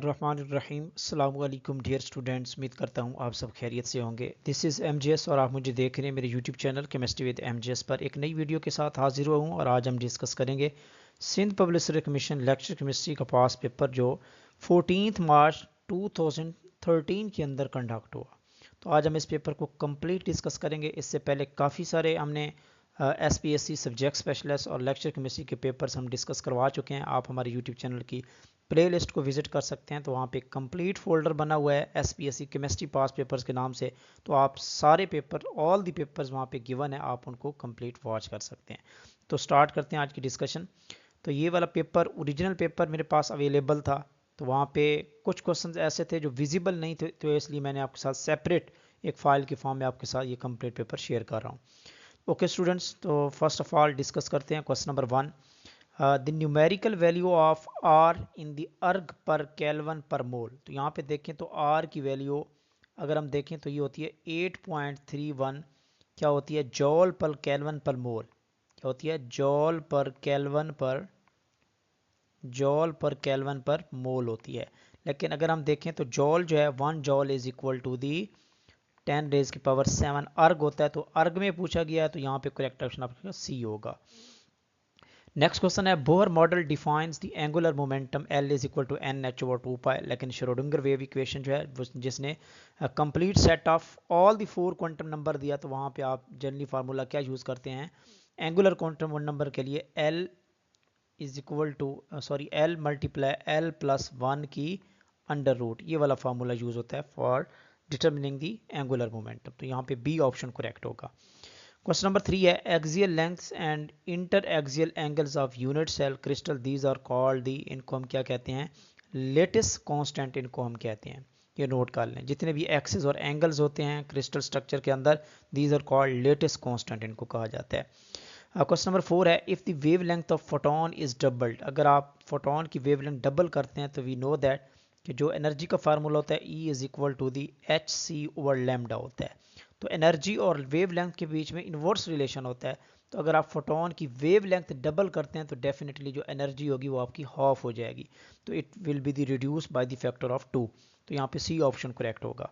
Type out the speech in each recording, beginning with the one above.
रहीम अस्सलाम वालेकुम dear students, उम्मीद करता हूँ आप सब खैरियत से होंगे। दिस इज़ एमजेएस और आप मुझे देख रहे हैं मेरे YouTube channel chemistry with MJS पर। एक नई वीडियो के साथ हाजिर हुआ हूँ और आज हम डिस्कस करेंगे Sindh public service commission lecture chemistry का पास पेपर जो 14 मार्च 2013 के अंदर कंडक्ट हुआ। तो आज हम इस पेपर को कंप्लीट डिस्कस करेंगे। इससे पहले काफ़ी सारे हमने SPSC सब्जेक्ट स्पेशलिस्ट और लेक्चर केमिस्ट्री के पेपर्स हम डिस्कस करवा चुके हैं। आप हमारे यूट्यूब चैनल की प्लेलिस्ट को विजिट कर सकते हैं, तो वहाँ पे कंप्लीट फोल्डर बना हुआ है SPSC केमिस्ट्री पास पेपर्स के नाम से। तो आप सारे पेपर, ऑल दी पेपर्स वहाँ पे गिवन है, आप उनको कंप्लीट वॉच कर सकते हैं। तो स्टार्ट करते हैं आज की डिस्कशन। तो ये वाला पेपर, ओरिजिनल पेपर मेरे पास अवेलेबल था, तो वहाँ पे कुछ क्वेश्चंस ऐसे थे जो विजिबल नहीं थे, तो इसलिए मैंने आपके साथ सेपरेट एक फाइल के फॉर्म में आपके साथ ये कंप्लीट पेपर शेयर कर रहा हूँ। ओके स्टूडेंट्स, तो फर्स्ट ऑफ ऑल डिस्कस करते हैं question number 1। The numerical value of R in the erg per kelvin पर मोल। तो यहाँ पे देखें तो आर की वैल्यू अगर हम देखें तो ये होती है 8.31, क्या होती है, जॉल पर केल्विन पर मोल। क्या होती है, जॉल पर केल्विन पर, जॉल पर केल्विन पर मोल होती है। लेकिन अगर हम देखें तो जॉल जो है 1 joule is equal to the 10⁻⁷ erg होता है। तो अर्ग में पूछा गया है, तो यहाँ पे करेक्ट ऑप्शन आपका सी होगा। नेक्स्ट क्वेश्चन है, Bohr model defines the angular momentum L is equal to NH/2π। लेकिन श्रोडिंगर वेव इक्वेशन जो है जिसने complete set of all the 4 quantum number दिया, तो वहाँ पे आप जनरली फार्मूला क्या यूज़ करते हैं एंगुलर क्वांटम नंबर के लिए, L is equal to L multiply L plus 1 की अंडर रूट, ये वाला फार्मूला यूज़ होता है for determining the angular momentum. तो यहाँ पे बी ऑप्शन करेक्ट होगा। क्वेश्चन नंबर 3 है, axial lengths and inter axial angles of unit cell crystal these are called the, इनको हम क्या कहते हैं, लेटिस कांस्टेंट इनको हम कहते हैं। ये नोट कर लें, जितने भी एक्सिस और एंगल्स होते हैं क्रिस्टल स्ट्रक्चर के अंदर, these are called lattice constant इनको कहा जाता है। क्वेश्चन नंबर 4 है, if the wave length of photon is doubled. अगर आप फोटोन की वेव लेंथ डबल करते हैं तो वी नो दैट कि जो एनर्जी का फार्मूला होता है E is equal to the hc/λ होता है। तो एनर्जी और वेव लेंथ के बीच में इन्वर्स रिलेशन होता है। तो अगर आप फोटोन की वेव लेंथ डबल करते हैं तो डेफिनेटली जो एनर्जी होगी वो आपकी हाफ हो जाएगी, तो it will be the reduce by the factor of 2। तो यहाँ पे सी ऑप्शन करेक्ट होगा।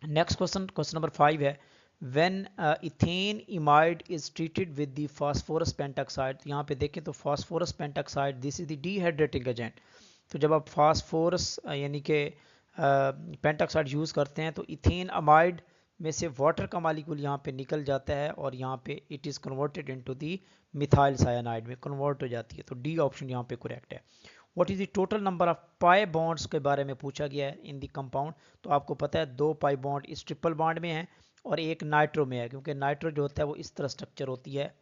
नेक्स्ट क्वेश्चन, क्वेश्चन नंबर 5 है, when ethane imide is treated with the phosphorus pentoxide. तो यहाँ पे देखें तो phosphorus pentoxide this is the dehydrating agent. तो जब आप फास्फोरस यानी कि पेंटाक्साइड यूज़ करते हैं तो इथेन अमाइड में से वाटर का मालिक्यूल यहाँ पे निकल जाता है और यहाँ पे it is converted into the methyl cyanide में कन्वर्ट हो जाती है। तो डी ऑप्शन यहाँ पे करेक्ट है। What is the total number of pi bonds के बारे में पूछा गया है इन द कंपाउंड। तो आपको पता है 2 पाई बॉन्ड इस ट्रिपल बॉन्ड में है और एक नाइट्रो में है, क्योंकि नाइट्रो जो होता है वो इस तरह स्ट्रक्चर होती है,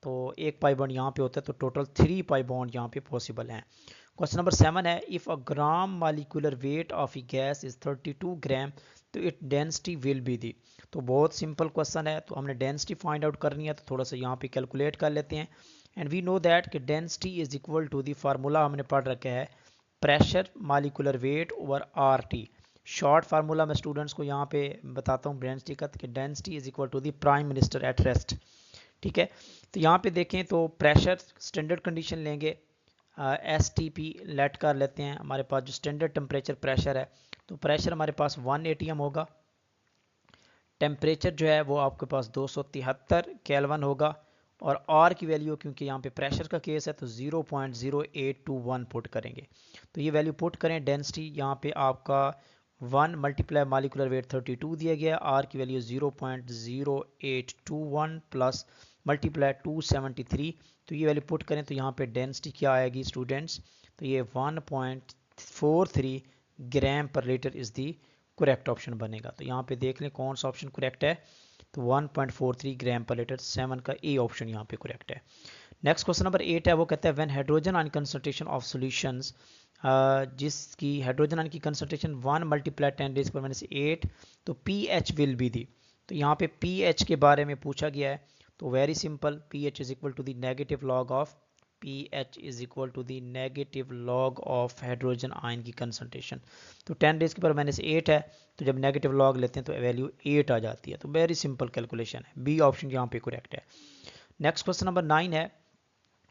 तो एक पाई बॉन्ड यहाँ पे होता है, तो टोटल 3 पाई बॉन्ड यहाँ पे पॉसिबल हैं। क्वेश्चन नंबर 7 है, if a gram molecular weight of A gas is 32 ग्राम तो it density will be the. तो बहुत सिंपल क्वेश्चन है, तो हमने डेंसिटी फाइंड आउट करनी है, तो थोड़ा सा यहाँ पे कैलकुलेट कर लेते हैं। एंड वी नो दैट कि density is equal to the, formula हमने पढ़ रखा है pressure molecular weight over RT। Short formula मैं स्टूडेंट्स को यहाँ पे बताता हूँ डेंसिटी का, कि density is equal to the prime minister at rest. ठीक है, तो यहाँ पे देखें तो प्रेशर स्टैंडर्ड कंडीशन लेंगे, STP लेट कर लेते हैं, हमारे पास जो स्टैंडर्ड टेम्परेचर प्रेशर है, तो प्रेशर हमारे पास 1 atm होगा। टेम्परेचर जो है वो आपके पास 273 केल्विन होगा, और R की वैल्यू क्योंकि यहाँ पे प्रेशर का केस है तो 0.0821 पुट करेंगे। तो ये वैल्यू पुट करें, डेंसिटी यहाँ पे आपका 1 मल्टीप्लाई मालिकुलर वेट 32 दिया गया, R की वैल्यू 0.0821 प्लस मल्टीप्लाई 273, तो ये वैल्यू पुट करें तो यहाँ पे डेंसिटी क्या आएगी स्टूडेंट्स, तो ये 1.43 ग्राम पर litre is the correct option बनेगा। तो यहाँ पे देख लें कौन सा ऑप्शन करेक्ट है, तो 1.43 ग्राम पर लीटर, 7 का ए ऑप्शन यहाँ पे करेक्ट है। नेक्स्ट क्वेश्चन नंबर 8 है, वो कहता है when hydrogen ion concentration of solutions, जिसकी हाइड्रोजन आयन की कंसंट्रेशन 1 मल्टीप्लाई 10⁻⁸, तो pH विल बी दी। तो यहाँ पे pH के बारे में पूछा गया है, तो very simple, pH is equal to the negative log of, pH is equal to the negative log of hydrogen ion की कंसंट्रेशन। तो 10⁻⁸ है, तो जब नेगेटिव लॉग लेते हैं तो वैल्यू 8 आ जाती है। तो वेरी सिंपल कैलकुलेशन है, बी ऑप्शन यहाँ पे करेक्ट है। नेक्स्ट क्वेश्चन नंबर 9 है,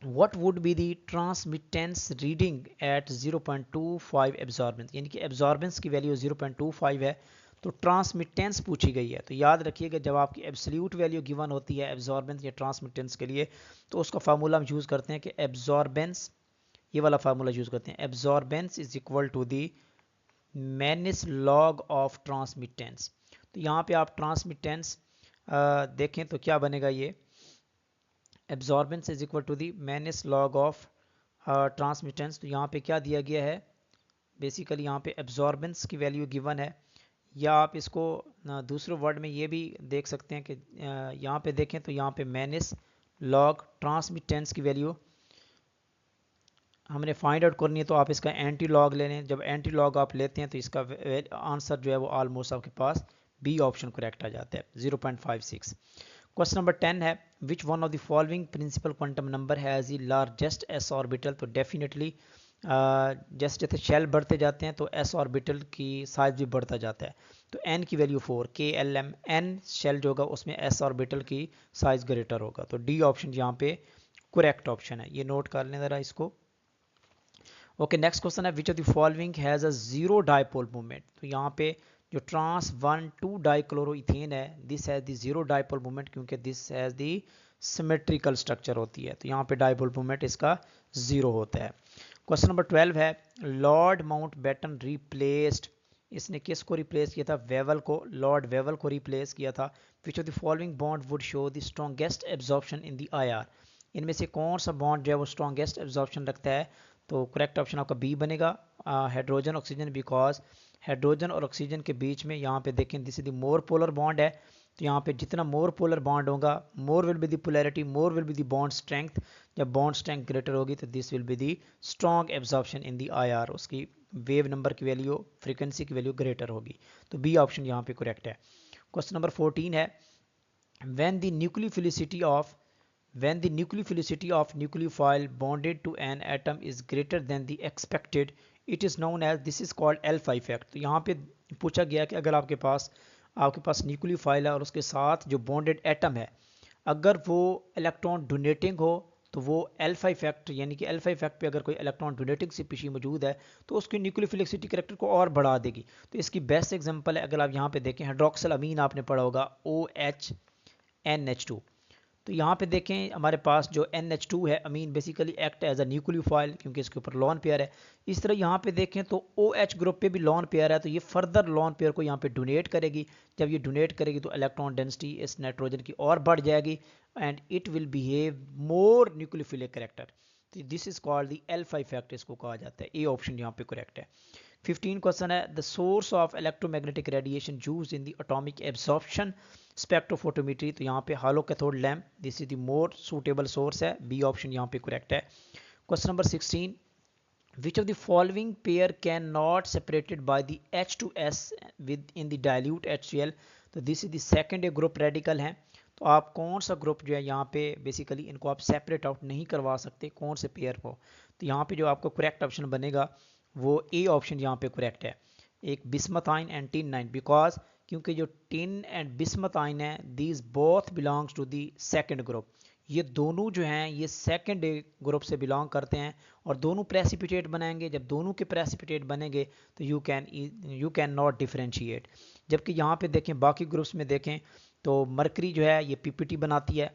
what would be the transmittance reading at 0.25 absorbance, यानी कि एब्जॉर्बेंस की वैल्यू 0.25 है तो ट्रांसमिटेंस पूछी गई है। तो याद रखिएगा जब आपकी एब्सोल्यूट वैल्यू गिवन होती है एब्जॉर्बेंस या ट्रांसमिटेंस के लिए तो उसका फार्मूला हम यूज़ करते हैं कि एब्जॉर्बेंस, ये वाला फार्मूला यूज़ करते हैं, absorbance is equal to the minus log of transmittance. तो यहाँ पे आप ट्रांसमिटेंस देखें तो क्या बनेगा, ये absorbance is equal to the minus log of transmittance. तो यहाँ पे क्या दिया गया है, बेसिकली यहाँ पे एब्जॉर्बेंस की वैल्यू गिवन है, या आप इसको दूसरे वर्ड में ये भी देख सकते हैं कि यहाँ पे देखें तो यहाँ पे मैनिस लॉग ट्रांसमिटेंस की वैल्यू हमने फाइंड आउट करनी है, तो आप इसका एंटी लॉग ले लें। जब एंटी लॉग आप लेते हैं तो इसका आंसर जो है वो ऑलमोस्ट आपके पास बी ऑप्शन करेक्ट आ जाता है 0.56। क्वेश्चन नंबर 10 है which one of the following principal quantum number has the largest s orbital. तो डेफिनेटली जैसे जैसे शेल बढ़ते जाते हैं तो एस ऑर्बिटल की साइज भी बढ़ता जाता है। तो एन की वैल्यू 4, के एल एम एन शेल जो होगा उसमें एस ऑर्बिटल की साइज ग्रेटर होगा। तो डी ऑप्शन यहाँ पे करेक्ट ऑप्शन है, ये नोट कर लें ज़रा इसको। ओके नेक्स्ट क्वेश्चन है which of the following has a zero dipole movement. तो यहाँ पे जो ट्रांस 1,2 डाइक्लोरोइथेन है this has the zero dipole movement क्योंकि this has the symmetrical structure होती है, तो यहाँ पे डायपोल मूवमेंट इसका जीरो होता है। क्वेश्चन नंबर 12 है लॉर्ड माउंटबेटन रिप्लेस्ड, इसने किसको रिप्लेस किया था, वेवल को, लॉर्ड वेवल को रिप्लेस किया था। विच of the following bond would show the strongest absorption in the IR, इनमें से कौन सा बॉन्ड जो है वो स्ट्रॉन्गेस्ट एब्जॉर्प्शन रखता है। तो करेक्ट ऑप्शन आपका बी बनेगा, हाइड्रोजन ऑक्सीजन, बिकॉज हाइड्रोजन और ऑक्सीजन के बीच में यहाँ पे देखें this is the more polar bond है। तो यहाँ पे जितना मोर पोलर बॉन्ड होगा more will be the polarity, more will be the bond strength, जब बॉन्ड स्ट्रेंथ ग्रेटर होगी तो this will be the strong absorption in the IR, उसकी वेव नंबर की वैल्यू, फ्रीक्वेंसी की वैल्यू ग्रेटर होगी। तो B option यहाँ पे करेक्ट है। क्वेश्चन नंबर 14 है when the nucleophilicity of when the nucleophilicity of nucleophile bonded to an atom is greater than the expected it is known as, this is called alpha effect। तो यहाँ पे पूछा गया कि अगर आपके पास न्यूक्लियोफाइल है और उसके साथ जो बॉन्डेड एटम है अगर वो इलेक्ट्रॉन डोनेटिंग हो तो वो अल्फा इफेक्ट, यानी कि अल्फा इफेक्ट पे अगर कोई इलेक्ट्रॉन डोनेटिंग स्पीशीज मौजूद है तो उसकी न्यूक्लियोफिलिसिटी कैरेक्टर को और बढ़ा देगी। तो इसकी बेस्ट एग्जांपल है, अगर आप यहाँ पे देखें हाइड्रोक्सिल अमीन आपने पढ़ा होगा OH NH2। तो यहाँ पे देखें हमारे पास जो NH2 है amine basically act as a nucleophile क्योंकि इसके ऊपर लॉन पेयर है। इस तरह यहाँ पे देखें तो OH ग्रुप पे भी लॉन पेयर है, तो ये फर्दर लॉन पेयर को यहाँ पे डोनेट करेगी। जब ये डोनेट करेगी तो इलेक्ट्रॉन डेंसिटी इस नाइट्रोजन की और बढ़ जाएगी and it will behave more nucleophilic character. तो this is called the alpha effect, इसको कहा जाता है। ए ऑप्शन यहाँ पे करेक्ट है। 15 क्वेश्चन है the source of electromagnetic radiation used in the atomic absorption spectrophotometry. तो यहाँ पे hollow cathode lamp, this is the more suitable source है, बी ऑप्शन यहाँ पे करेक्ट है। Question number 16 which of the following pair cannot separated by the H2S within the dilute HCl। तो this is the second group radical है। तो आप कौन सा ग्रुप जो है यहाँ पे बेसिकली इनको आप सेपरेट आउट नहीं करवा सकते, कौन से पेयर को। तो यहाँ पे जो आपको करेक्ट ऑप्शन बनेगा वो ए ऑप्शन यहाँ पे करेक्ट है, एक बिस्मथाइन एंड टिन 9, बिकॉज क्योंकि जो टिन एंड बिस्मथाइन है these both belongs to the second group, ये दोनों जो हैं ये सेकेंड ग्रुप से बिलोंग करते हैं और दोनों प्रेसिपिटेट बनाएंगे। जब दोनों के प्रेसिपिटेट बनेंगे तो यू कैन नॉट डिफरेंशिएट। जबकि यहाँ पे देखें बाकी ग्रुप्स में देखें तो मरकरी जो है ये पीपीटी बनाती है,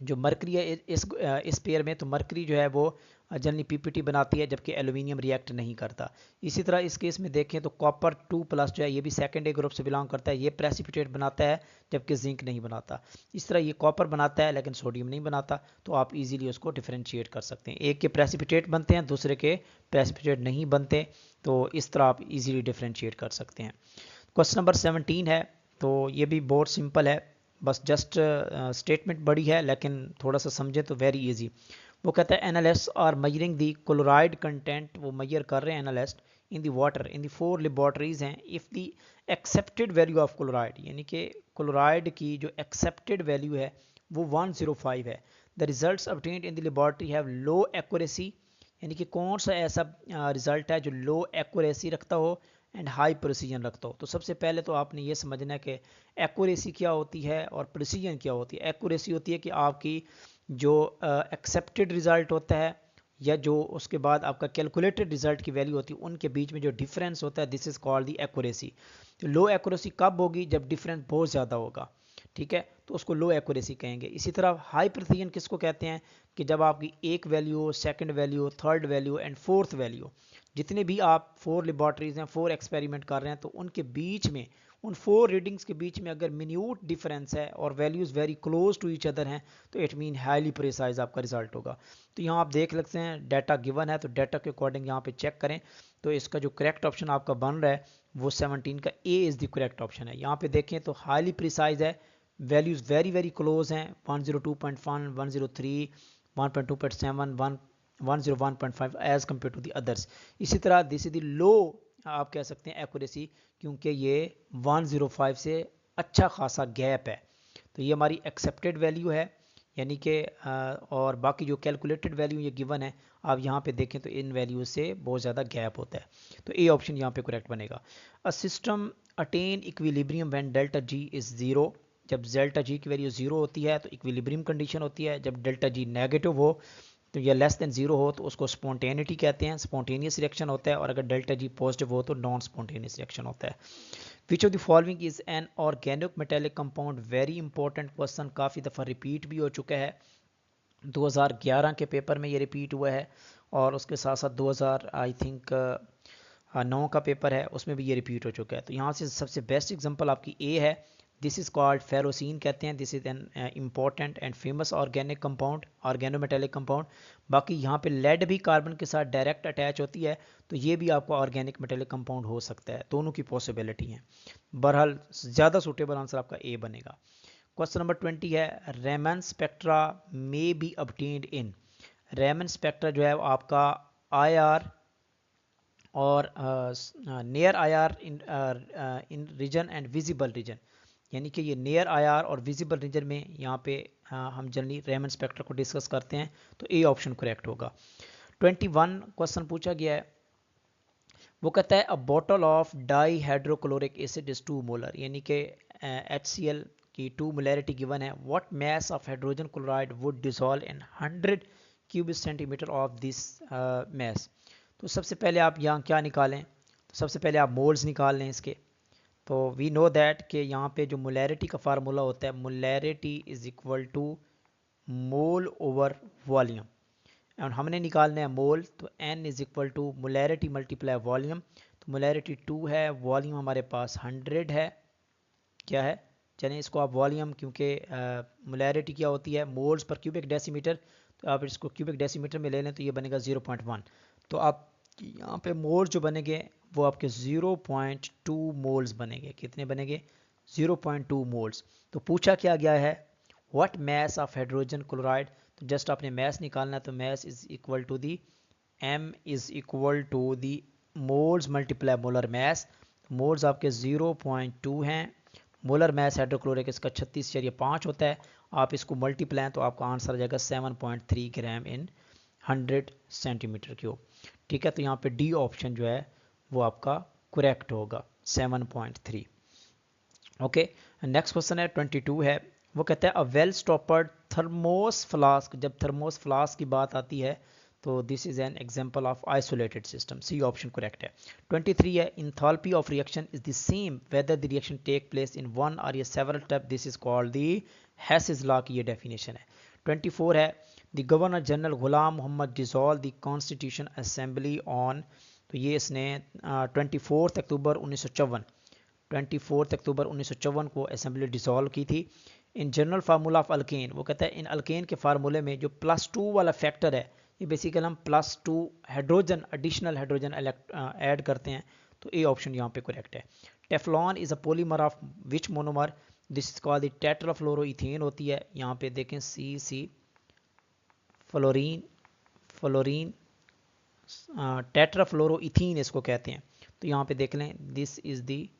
जो मरकरी है इस पेयर में, तो मरकरी जो है वो जनरली पीपीटी बनाती है जबकि एल्यूमिनियम रिएक्ट नहीं करता। इसी तरह इस केस में देखें तो कॉपर 2+ जो है ये भी सेकेंड ग्रुप से बिलोंग करता है, ये प्रेसिपिटेट बनाता है जबकि जिंक नहीं बनाता। इस तरह ये कॉपर बनाता है लेकिन सोडियम नहीं बनाता, तो आप इजीली उसको डिफरेंशिएट कर सकते हैं। एक के प्रेसिपिटेट बनते हैं दूसरे के प्रेसिपिटेट नहीं बनते, तो इस तरह आप इजीली डिफरेंशिएट कर सकते हैं। क्वेश्चन नंबर 17 है, तो ये भी बहुत सिंपल है, बस जस्ट स्टेटमेंट बड़ी है लेकिन थोड़ा सा समझे तो वेरी इजी। वो कहता है analyst are measuring the chloride content, वो मयर कर रहे हैं analyst in the water in दी 4 लेबॉर्टरीज हैं if the accepted value of chloride, यानी कि क्लोराइड की जो एक्सेप्टेड वैल्यू है वो 105 है। The results obtained in the laboratory have low accuracy, यानी कि कौन सा ऐसा रिजल्ट है जो लो एक्यूरेसी रखता हो एंड हाई प्रिसीजन रखता हो। तो सबसे पहले तो आपने ये समझना है कि एक्यूरेसी क्या होती है और प्रिसीजन क्या होती है। एक्यूरेसी होती है कि आपकी जो एक्सेप्टेड रिजल्ट होता है या जो उसके बाद आपका कैलकुलेटेड रिजल्ट की वैल्यू होती है, उनके बीच में जो डिफरेंस होता है, this is called the accuracy. तो लो एक्यूरेसी कब होगी? जब डिफरेंस बहुत ज़्यादा होगा, ठीक है, तो उसको लो एक्यूरेसी कहेंगे। इसी तरह हाई प्रिसीजन किसको कहते हैं? कि जब आपकी एक value, second value, third value and fourth value, जितने भी आप 4 लेबॉर्ट्रीज हैं, 4 एक्सपेरिमेंट कर रहे हैं, तो उनके बीच में, उन 4 रीडिंग्स के बीच में अगर मिन्यूट डिफरेंस है और values very close to each other हैं, तो इट मीन हाईली प्रिसाइज आपका रिजल्ट होगा। तो यहाँ आप देख सकते हैं डाटा गिवन है, तो डाटा के अकॉर्डिंग यहाँ पे चेक करें। तो इसका जो करेक्ट ऑप्शन आपका बन रहा है वो 17 का A is the correct option है। यहाँ पे देखें तो हाईली प्रिसाइज है, वैल्यूज़ वेरी वेरी क्लोज हैं, 102.1, 103, 1.2.7, 101.5 as compare to the others. इसी तरह दिस इज द लो आप कह सकते हैं एक्यूरेसी, क्योंकि ये 105 से अच्छा खासा गैप है। तो ये हमारी एक्सेप्टेड वैल्यू है, यानी कि और बाकी जो कैलकुलेटेड वैल्यू ये गिवन है, आप यहाँ पे देखें तो इन वैल्यू से बहुत ज़्यादा गैप होता है। तो ए ऑप्शन यहाँ पे करेक्ट बनेगा। A system attain equilibrium when delta G is zero. जब डेल्टा जी की वैल्यू ज़ीरो होती है तो इक्विलिब्रियम कंडीशन होती है। जब डेल्टा जी नेगेटिव हो तो या लेस देन ज़ीरो हो तो उसको स्पॉन्टेनिटी कहते हैं, स्पॉन्टेनियस रिएक्शन होता है। और अगर डेल्टा जी पॉजिटिव हो तो नॉन स्पॉन्टेनियस रिएक्शन होता है। Which of the following is an organic metallic compound? Very important question, काफ़ी दफ़ा रिपीट भी हो चुका है। 2011 के पेपर में ये रिपीट हुआ है और उसके साथ साथ 2000 आई थिंक 9 का पेपर है, उसमें भी ये रिपीट हो चुका है। तो यहाँ से सबसे बेस्ट एग्जांपल आपकी ए है। दिस इज़ कॉल्ड फेरोसिन कहते हैं। This is an important and famous organic compound, organometallic compound. बाकी यहाँ पे लेड भी कार्बन के साथ डायरेक्ट अटैच होती है, तो ये भी आपका ऑर्गेनिक मेटेलिक कंपाउंड हो सकता है। दोनों की पॉसिबिलिटी है। बहरहाल ज़्यादा सूटेबल आंसर आपका ए बनेगा। क्वेश्चन नंबर 20 है, Raman spectra may be obtained in. Raman spectra जो है आपका IR और near IR in region and visible region, यानी कि ये नियर IR और विजिबल रीजन में यहाँ पे हम जनरली रेमन स्पेक्ट्रा को डिस्कस करते हैं। तो ए ऑप्शन करेक्ट होगा। 21 क्वेश्चन पूछा गया है, वो कहता है a bottle of di hydrochloric acid is 2 molar, यानी कि HCl की 2 मोलैरिटी गिवन है। What mass of hydrogen chloride would dissolve in 100 cubic centimetre of this mass. तो सबसे पहले आप यहाँ क्या निकालें? तो सबसे पहले आप मोल्स निकाल लें इसके। तो वी नो दैट कि यहाँ पे जो मोलैरिटी का फार्मूला होता है, molarity is equal to mole over volume, और हमने निकालना है मोल। तो n is equal to molarity multiply volume. तो मोलैरिटी 2 है, वॉल्यूम हमारे पास 100 है। क्या है, चलिए इसको आप वॉल्यूम, क्योंकि मोलैरिटी क्या होती है मोल्स पर क्यूबिक डेसीमीटर, तो आप इसको क्यूबिक डेसीमीटर में ले लें तो ये बनेगा 0.1। तो आप यहाँ पे मोल्स जो बनेंगे वो आपके 0.2 मोल्स बनेंगे। कितने बनेंगे? 0.2 मोल्स। तो पूछा क्या गया है, what mass of hydrogen chloride. तो जस्ट आपने मास निकालना है, तो mass is equal to the m is equal to the moles multiply molar mass. Moles आपके 0.2 हैं। मोलर मास हाइड्रोक्लोरिक इसका 36.5 होता है। आप इसको मल्टीप्लाई तो आपका आंसर आ जाएगा 7.3 ग्राम इन 100 सेंटीमीटर क्यूब। ठीक है, तो यहाँ पे डी ऑप्शन जो है वो आपका करेक्ट होगा, 7.3। ओके, नेक्स्ट क्वेश्चन है 22 है, वो कहता है a well stoppered thermos flask. जब थर्मोस फ्लास्क की बात आती है तो this is an example of isolated system. C option correct है। 23 है, enthalpy of reaction is the same whether the reaction take place in one और ये several step, this is called the Hess's law की ये definition है। 24 है, the governor general Ghulam Mohammad dissolve the constitution assembly on. तो ये इसने 24 अक्टूबर 1954 को असेंबली डिसॉल्व की थी। In general formula of alkane, वो कहता है इन अल्केन के फार्मूले में जो +2 वाला फैक्टर है, ये बेसिकली हम +2 हाइड्रोजन, एडिशनल हाइड्रोजन ऐड करते हैं। तो ए ऑप्शन यहाँ पे करेक्ट है। Teflon is a polymer of which monomer. This is called the tetrafluoroethene होती है। यहाँ पे देखें सी फ्लोरीन, फ्लोरीन टेट्राफ्लोरोइथीन इसको कहते हैं। तो यहाँ पे देख लें दिस इज दी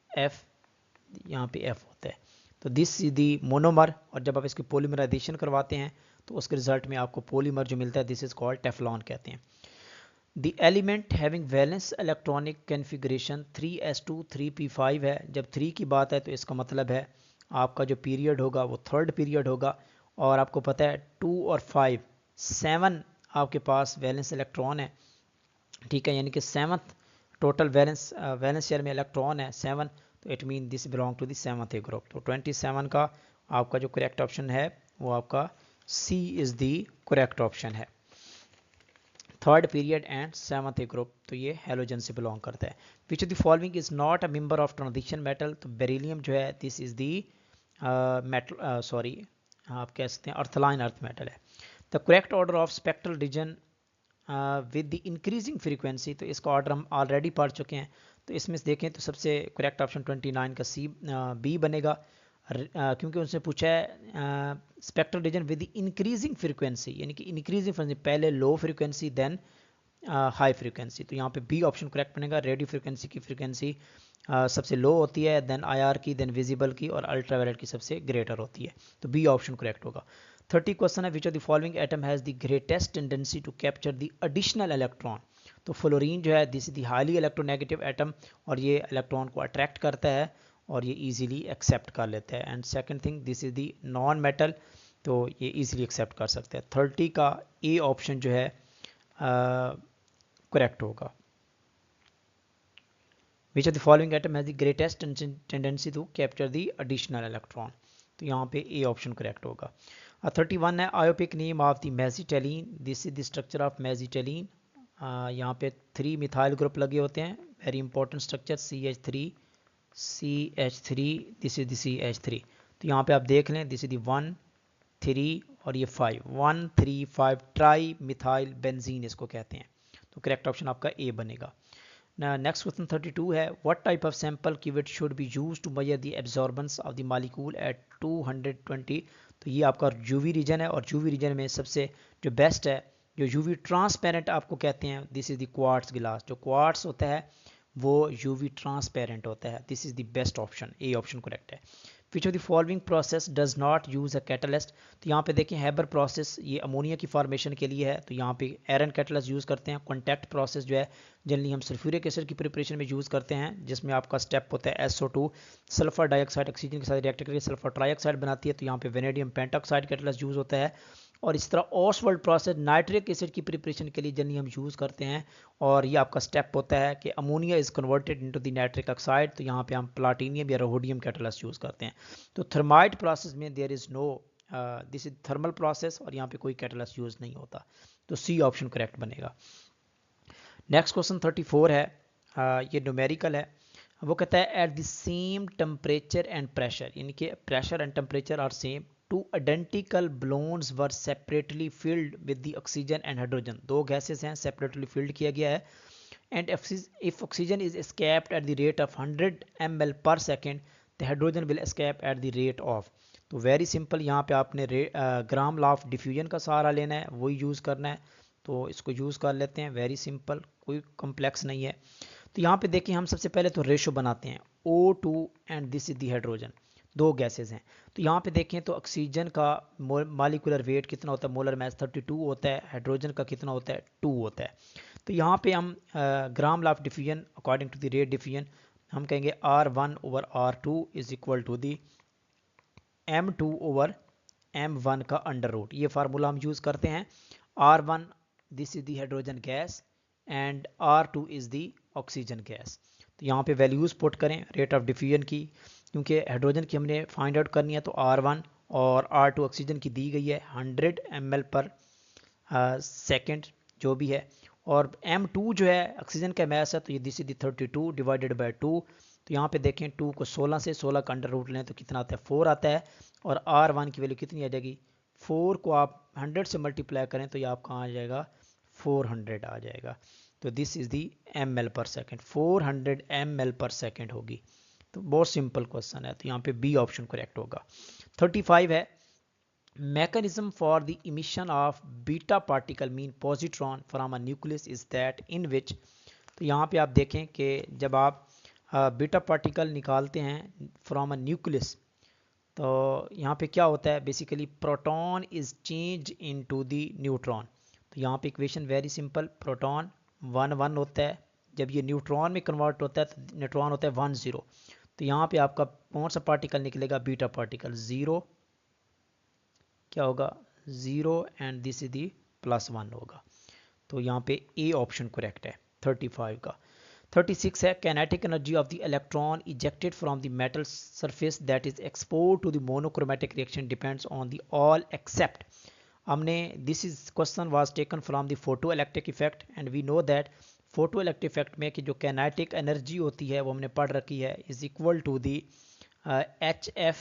F, यहाँ पे F होता है। तो दिस इज दी मोनोमर, और जब आप इसकी पॉलीमराइजेशन करवाते हैं तो उसके रिजल्ट में आपको पॉलीमर जो मिलता है दिस इज कॉल्ड टेफ्लॉन कहते हैं। The element having valence electronic configuration 3s2 3p5 है। जब 3 की बात है तो इसका मतलब है आपका जो पीरियड होगा वो थर्ड पीरियड होगा, और आपको पता है 2 और 5 7 आपके पास वैलेंस इलेक्ट्रॉन है, ठीक है, यानी कि 7th टोटल वैलेंस शेयर में इलेक्ट्रॉन है 7, तो it mean this belong to the 7th group. तो 27 का आपका जो करेक्ट ऑप्शन है वो आपका C is the correct option है। Third period and 7th group, तो ये हेलोजन से बिलोंग करता है। Which of the following is not a member of transition metal, तो बेरिलियम जो है this is the metal, sorry आप कह सकते हैं अर्थलाइन अर्थ मेटल है। The correct order of spectral region with the increasing frequency, तो इसका ऑर्डर हम ऑलरेडी पढ़ चुके हैं, तो इसमें से देखें तो सबसे करेक्ट ऑप्शन 29 का सी बी बनेगा, क्योंकि उनसे पूछा है spectral region with increasing frequency, यानी कि इंक्रीजिंग फ्रीक्वेंसी, पहले low frequency then high frequency, तो यहाँ पे बी ऑप्शन करेक्ट बनेगा। रेडियो फ्रीक्वेंसी की फ्रीक्वेंसी सबसे लो होती है, देन आईआर की, देन विजिबल की, और अल्ट्रावायलेट की सबसे ग्रेटर होती है, तो बी ऑप्शन करेक्ट होगा। 30 क्वेश्चन है, which of the following atom has the greatest tendency to capture the additional electron, तो फ्लोरीन जो है this is the highly electronegative atom, और ये इलेक्ट्रॉन को अट्रैक्ट करता है और ये इजीली एक्सेप्ट कर लेता है। And second thing this is the non metal, तो ये इजीली एक्सेप्ट कर सकते हैं। 30 का ए ऑप्शन जो है करेक्ट होगा। Which of the following atom has the greatest tendency to capture the additional electron, तो यहाँ पे ए ऑप्शन करेक्ट होगा। 31 है, IUPAC name of the mesitylene, this is the structure of mesitylene, यहाँ पे 3 मिथाइल ग्रुप लगे होते हैं, very important structure, CH3, this is the CH3, तो यहाँ पे आप देख लें दिस इज द 1 3 और ये 5, 1 3 5 ट्राई मिथाइल बेंजीन इसको कहते हैं, तो करेक्ट ऑप्शन आपका ए बनेगा। नेक्स्ट क्वेश्चन 32 है, what type of sample cuvette should be used to measure the absorbance of the molecule at 220, तो ये आपका यूवी रीजन है, और यूवी रीजन में सबसे जो बेस्ट है, जो यूवी ट्रांसपेरेंट आपको कहते हैं, दिस इज द क्वार्ट्ज गिलास, जो क्वार्ट्ज होता है वो यूवी ट्रांसपेरेंट होता है, this is the best option, A option correct है। Which of the following process does not use a catalyst, तो यहाँ पे देखें हैबर प्रोसेस ये अमोनिया की फॉर्मेशन के लिए है, तो यहाँ पे एरन कैटलिस्ट यूज़ करते हैं। कॉन्टैक्ट प्रोसेस जो है जनरली हम सल्फ्यूरिक एसिड की प्रिपरेशन में यूज़ करते हैं, जिसमें आपका स्टेप होता है SO2 सल्फर डाइऑक्साइड ऑक्सीजन के साथ रिएक्ट करके सल्फर ट्राइऑक्साइड बनाती है, तो यहाँ पे वेनेडियम पेंटॉक्साइड कैटलिस्ट यूज़ होता है। और इस तरह ऑसवर्ल्ड प्रोसेस नाइट्रिक एसिड की प्रिपरेशन के लिए जनरली हम यूज़ करते हैं, और ये आपका स्टेप होता है कि ammonia is converted into the nitric oxide, तो यहाँ पे हम प्लाटिनियम या रोडियम कैटलिस्ट यूज़ करते हैं। तो थर्माइट प्रोसेस में there is no, this is thermal process, और यहाँ पे कोई कैटलिस्ट यूज़ नहीं होता, तो सी ऑप्शन करेक्ट बनेगा। नेक्स्ट क्वेश्चन 34 है, ये न्यूमेरिकल है, वो कहता है at the same temperature and pressure, यानी कि pressure and temperature are same, two identical balloons were separately filled with the oxygen and hydrogen, दो गैसेस हैं सेपरेटली फिल्ड किया गया है, and if oxygen is escaped at the rate of 100 ml पर second, the hydrogen will escape at the rate of, तो very simple, यहाँ पे आपने ग्राम लॉ ऑफ डिफ्यूजन का सहारा लेना है, वही यूज़ करना है, तो इसको यूज़ कर लेते हैं, वेरी सिंपल, कोई कॉम्प्लेक्स नहीं है। तो यहाँ पे देखिए हम सबसे पहले तो रेशो बनाते हैं O2 and this is the hydrogen, दो गैसेज हैं, तो यहाँ पे देखें तो ऑक्सीजन का मॉलिक्यूलर वेट कितना होता है, मोलर मास 32 होता है, हाइड्रोजन का कितना होता है 2 होता है, तो यहाँ पे हम Graham law of diffusion according to the rate diffusion हम कहेंगे R1 over R2 is equal to the M2 over M1 का अंडर रूट, ये फार्मूला हम यूज़ करते हैं। R1 this is the hydrogen gas and R2 is the oxygen gas, तो यहाँ पे वैल्यूज़ पुट करें रेट ऑफ डिफ्यूजन की, क्योंकि हाइड्रोजन की हमने फाइंड आउट करनी है, तो R1 और R2 ऑक्सीजन की दी गई है 100 ml पर सेकेंड जो भी है, और M2 जो है ऑक्सीजन का मैस है, तो ये this is the 32 divided by 2, तो यहाँ पे देखें 2 को 16 से 16 का अंडर रूट लें तो कितना आता है 4 आता है, और R1 की वैल्यू कितनी आ जाएगी, 4 को आप 100 से मल्टीप्लाई करें तो ये आप कहाँ आ जाएगा 400 आ जाएगा, तो दिस इज दी ml पर सेकेंड, 400 ml पर सेकेंड होगी, तो बहुत सिंपल क्वेश्चन है, तो यहाँ पे बी ऑप्शन करेक्ट होगा। 35 है, mechanism for the emission of beta particle mean positron from a nucleus is that in which, तो यहाँ पे आप देखें कि जब आप बीटा पार्टिकल निकालते हैं फ्रॉम अ न्यूक्लियस, तो यहाँ पे क्या होता है basically proton is change into the neutron, तो यहाँ पे इक्वेशन वेरी सिंपल, प्रोटॉन 1 1 होता है, जब ये न्यूट्रॉन में कन्वर्ट होता है तो न्यूट्रॉन होता है 1 0, तो यहाँ पे आपका कौन सा पार्टिकल निकलेगा बीटा पार्टिकल 0, क्या होगा 0 एंड दिस इज दी +1 होगा। तो यहाँ पे ए ऑप्शन करेक्ट है 35 का। 36 है kinetic energy of the electron ejected from the metal surface that is exposed to the monochromatic reaction depends on the all except. हमने this is question was taken from the photo electric effect and we know that photo electric effect में कि जो kinetic energy होती है वो हमने पढ़ रखी है is equal to the HF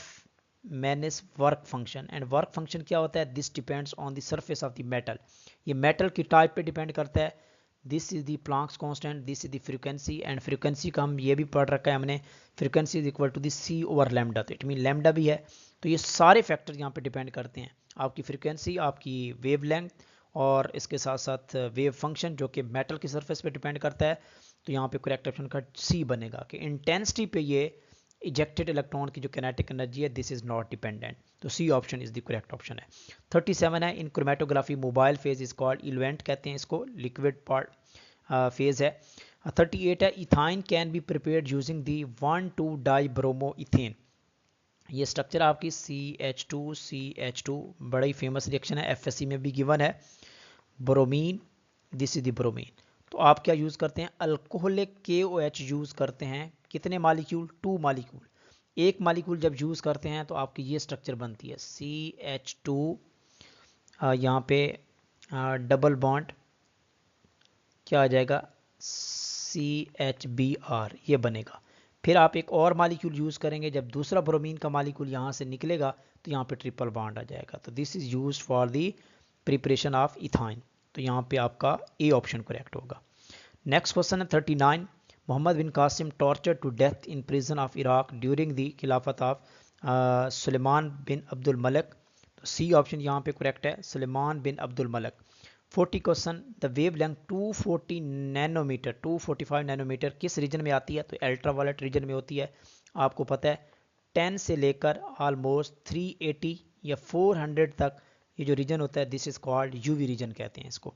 minus work function. And work function क्या होता है this depends on the surface of the metal. ये मेटल की टाइप पे डिपेंड करता है। This is the Planck's constant, this is the frequency and frequency का हम ये भी पढ़ रखा है हमने, frequency is equal to the C over lambda. तो इट मीन लैम्डा भी है। तो ये सारे फैक्टर यहाँ पे डिपेंड करते हैं, आपकी फ्रीक्वेंसी, आपकी वेव लेंथ और इसके साथ साथ वेव फंक्शन जो कि मेटल की सरफेस पे डिपेंड करता है। तो यहाँ पे करेक्ट ऑप्शन का C बनेगा कि इंटेंसिटी पे ये इजेक्टेड इलेक्ट्रॉन की जो काइनेटिक एनर्जी है दिस इज नॉट डिपेंडेंट। तो C option is the correct option है। 37 है in chromatography mobile phase is called eluent कहते हैं इसको, लिक्विड पार्ट फेज है। 38 है ethyne can be prepared using the 1,2-डाइब्रोमो इथेन। ये स्ट्रक्चर आपकी CH2 बड़ा ही फेमस रिएक्शन है, FSC में भी गिवन है। Bromine, this is the bromine. तो आप क्या यूज़ करते हैं अल्कोहलिक KOH यूज़ करते हैं, कितने मालिक्यूल 2 मालिक्यूल। एक मालिक्यूल जब यूज़ करते हैं तो आपकी ये स्ट्रक्चर बनती है CH2 यहाँ पे डबल बॉन्ड क्या आ जाएगा CHBr ये बनेगा। फिर आप एक और मालिक्यूल यूज़ करेंगे, जब दूसरा ब्रोमीन का मालिक्यूल यहाँ से निकलेगा तो यहाँ पे ट्रिपल बॉन्ड आ जाएगा। तो this is used for the preparation of ethyne. तो यहाँ पे आपका ए ऑप्शन करेक्ट होगा। नेक्स्ट क्वेश्चन है 39 Muhammad bin Qasim torture to death in prison of Iraq during the खिलाफत of Sulaiman bin Abdul Malik. तो सी ऑप्शन यहाँ पे करेक्ट है, Sulaiman bin Abdul Malik. 40 question the wave length 240 nanometre 245 nanometre किस region में आती है? तो अल्ट्रावायलेट रीजन में होती है। आपको पता है 10 से लेकर ऑलमोस्ट 380 या 400 तक ये जो रीजन होता है this is called UV region कहते हैं इसको।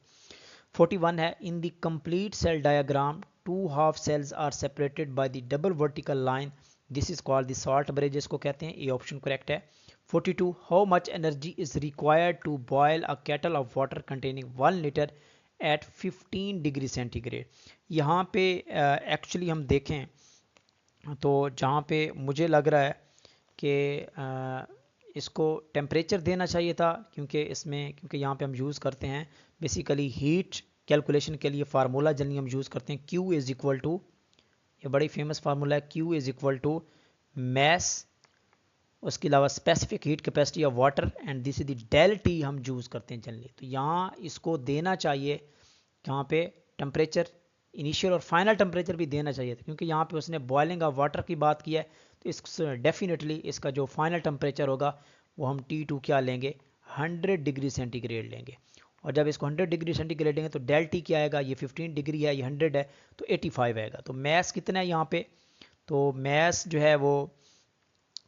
41 है in the complete cell diagram 2 half cells are separated by the double vertical line this is called the salt bridge इसको कहते हैं। ये ऑप्शन करेक्ट है। 42 how much energy is required to boil a kettle of water containing 1 litre at 15 degree centigrade. यहाँ पे actually हम देखें तो जहाँ पे मुझे लग रहा है कि इसको टेम्परेचर देना चाहिए था, क्योंकि यहाँ पे हम यूज़ करते हैं बेसिकली हीट कैलकुलेशन के लिए फार्मूला जनरली हम यूज़ करते हैं Q इज़ इक्वल टू, ये बड़ी फेमस फार्मूला है, Q is equal to mass, उसके अलावा specific heat capacity of water and this is the del T हम यूज़ करते हैं जनरली। तो यहाँ इसको देना चाहिए, यहाँ पे टेम्परेचर इनिशियल और फाइनल टेम्परेचर भी देना चाहिए था, क्योंकि यहाँ पे उसने बॉइलिंग ऑफ वाटर की बात की है। तो इस डेफिनेटली इसका जो फाइनल टेम्परेचर होगा वो हम T2 क्या लेंगे 100 डिग्री सेंटीग्रेड लेंगे। और जब इसको 100 डिग्री सेंटीग्रेड लेंगे तो डेल टी क्या आएगा, ये 15 डिग्री है, ये 100 है तो 85 आएगा। तो मैस कितना है यहाँ पे, तो मैस जो है वो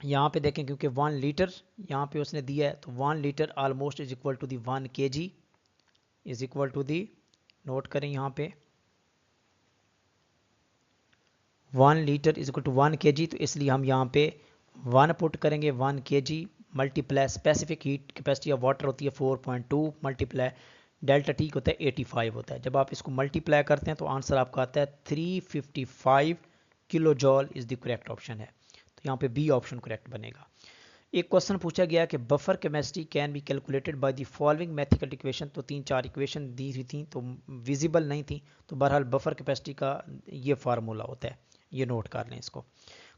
यहाँ पे देखें क्योंकि 1 लीटर यहाँ पे उसने दिया है, तो 1 litre almost is equal to the 1 kg is equal to the, note करें यहाँ पे 1 litre is equal to 1 kg। तो इसलिए हम यहाँ पे 1 पुट करेंगे, 1 kg multiply specific heat capacity of water होती है 4.2 मल्टीप्लाई डेल्टा टी होता है 85 होता है। जब आप इसको मल्टीप्लाई करते हैं तो आंसर आपका आता है 355 kilo जॉल is the correct option है। तो यहाँ पे बी ऑप्शन करेक्ट बनेगा। एक क्वेश्चन पूछा गया कि buffer chemistry can be calculated by the following mathematical equation. तो 3-4 इक्वेशन दी हुई थी तो विजिबल नहीं थी, तो बहरहाल बफर कैपेसिटी का ये फार्मूला होता है, ये नोट कर लें इसको।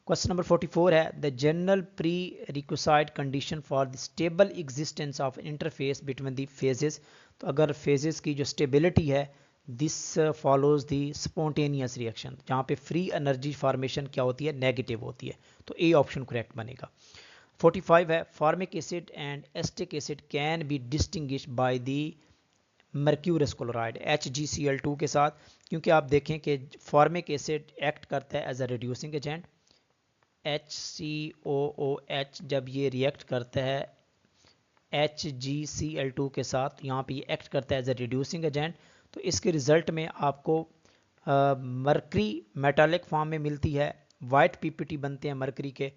क्वेश्चन नंबर 44 है the general pre requisite condition for the stable existence of interface between the phases. तो अगर फेजेस की जो स्टेबिलिटी है this follows the spontaneous reaction, जहाँ पे फ्री एनर्जी फॉर्मेशन क्या होती है नेगेटिव होती है। तो ए ऑप्शन करेक्ट बनेगा। 45 है formic acid and acetic acid can be distinguish by the mercurous chloride HgCl2 के साथ, क्योंकि आप देखें कि फॉर्मिक एसिड एक्ट करता है as a reducing agent, HCOOH जब ये रिएक्ट करता है HgCl2 के साथ, यहाँ पे ये एक्ट करता है एज अ रिड्यूसिंग एजेंट। तो इसके रिजल्ट में आपको मरकरी मेटालिक फॉर्म में मिलती है, वाइट PPT बनते हैं मरकरी के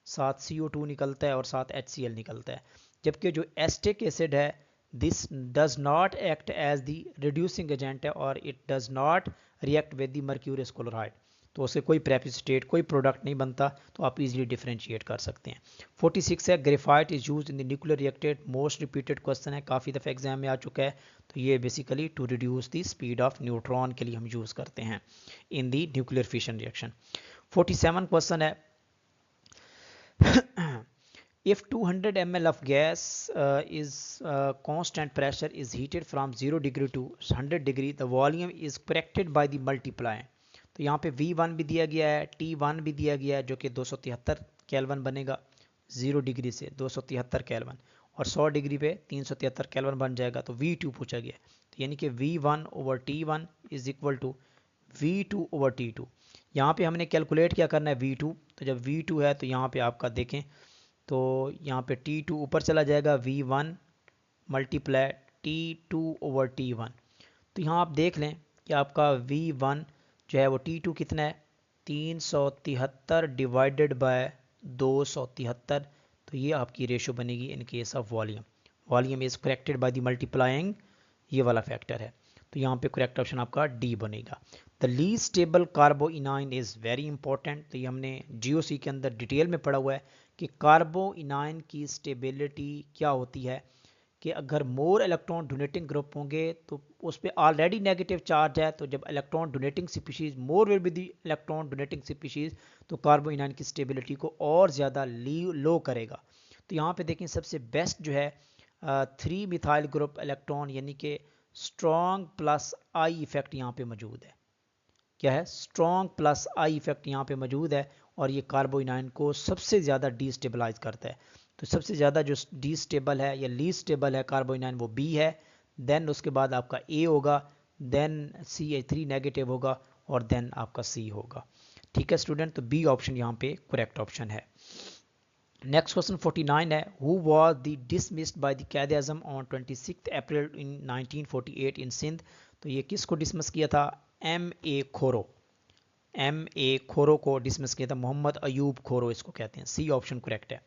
साथ, CO2 निकलता है और साथ HCl निकलता है। जबकि जो एसिटिक एसिड है this does not act as the reducing agent है और it does not react with the mercurous chloride, तो उससे कोई प्रेसिपिटेट कोई प्रोडक्ट नहीं बनता, तो आप इजीली डिफरेंशिएट कर सकते हैं। 46 है graphite is used in the nuclear reactor, most repeated question है, काफ़ी दफ़ा एग्जाम में आ चुका है। तो ये basically to reduce the speed of neutron के लिए हम यूज़ करते हैं in the nuclear fission reaction. 47 question है if 200 ml of gas is constant pressure is heated from 0 degree to 100 degree, the volume is corrected by the multiplier। तो यहाँ पे V1 भी दिया गया है, T1 भी दिया गया है जो कि 273 केल्विन बनेगा 0 डिग्री से 273 केल्विन, और 100 डिग्री पे 373 केल्विन बन जाएगा। तो V2 पूछा गया, तो यानी कि V1 over T1 is equal to V2 over T2। यहाँ पे हमने कैलकुलेट क्या करना है V2, तो जब V2 है तो यहाँ पे आपका देखें तो यहाँ पे T2 ऊपर चला जाएगा, V1 multiply T2 over T1। तो यहाँ आप देख लें कि आपका V1 जो है वो T2 कितना है 373 डिवाइडेड बाय 273, तो ये आपकी रेशो बनेगी in case of volume. Volume is corrected by the multiplying, ये वाला फैक्टर है, तो यहाँ पे करेक्ट ऑप्शन आपका डी बनेगा। The least stable carbanion is very important, तो ये हमने GOC के अंदर डिटेल में पढ़ा हुआ है कि कार्बोइनाइन की स्टेबिलिटी क्या होती है कि अगर मोर इलेक्ट्रॉन डोनेटिंग ग्रुप होंगे तो उस पर ऑलरेडी नेगेटिव चार्ज है, तो जब electron donating species more will be the electron donating species, तो कार्बोइनाइन की स्टेबिलिटी को और ज़्यादा लो करेगा। तो यहाँ पे देखें सबसे बेस्ट जो है 3 मिथाइल ग्रुप इलेक्ट्रॉन यानी कि स्ट्रॉन्ग प्लस आई इफेक्ट यहाँ पे मौजूद है। क्या है? स्ट्रॉन्ग प्लस आई इफेक्ट यहाँ पे मौजूद है और ये कार्बोइनाइन को सबसे ज़्यादा डिस्टेबलाइज करता है। तो सबसे ज़्यादा जो डिस्टेबल है या लीस्ट स्टेबल है कार्बोइनाइन वो बी है, देन उसके बाद आपका ए होगा, देन CH3 नेगेटिव होगा और देन आपका सी होगा। ठीक है स्टूडेंट, तो बी ऑप्शन यहाँ पे करेक्ट ऑप्शन है। नेक्स्ट क्वेश्चन 49 है, who was the dismissed by the Quaid Azam on 26 अप्रैल इन 1948 इन सिंध। तो ये किसको डिसमिस किया था? MA खोरो, MA खोरो को डिसमिस किया था, मोहम्मद अयूब खोरो इसको कहते हैं। सी ऑप्शन करेक्ट है।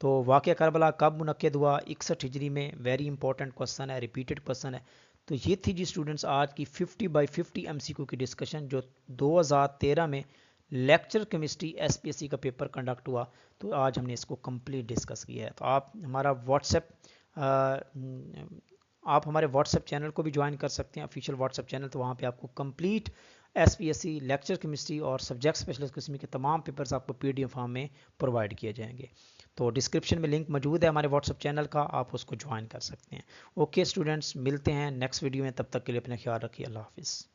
तो वाक़या करबला कब मुनक्किद हुआ? 61 हिजरी में। वेरी इंपॉर्टेंट क्वेश्चन है, रिपीटेड क्वेश्चन है। तो ये थी जी स्टूडेंट्स आज की 50 बाई 50 MCQ की डिस्कशन जो 2013 में लेक्चर केमिस्ट्री SPSC का पेपर कंडक्ट हुआ। तो आज हमने इसको कंप्लीट डिस्कस किया है। तो आप हमारे व्हाट्सएप चैनल को भी ज्वाइन कर सकते हैं, ऑफिशियल व्हाट्सएप चैनल। तो वहाँ पे आपको कंप्लीट SPSC लेक्चर केमिस्ट्री और सब्जेक्ट स्पेशलिस्ट किस्म के तमाम पेपर्स आपको PDF फॉर्म में प्रोवाइड किए जाएंगे। तो डिस्क्रिप्शन में लिंक मौजूद है हमारे व्हाट्सएप चैनल का, आप उसको ज्वाइन कर सकते हैं। ओके स्टूडेंट्स, मिलते हैं नेक्स्ट वीडियो में, तब तक के लिए अपना ख्याल रखिए। अल्लाह हाफिज़।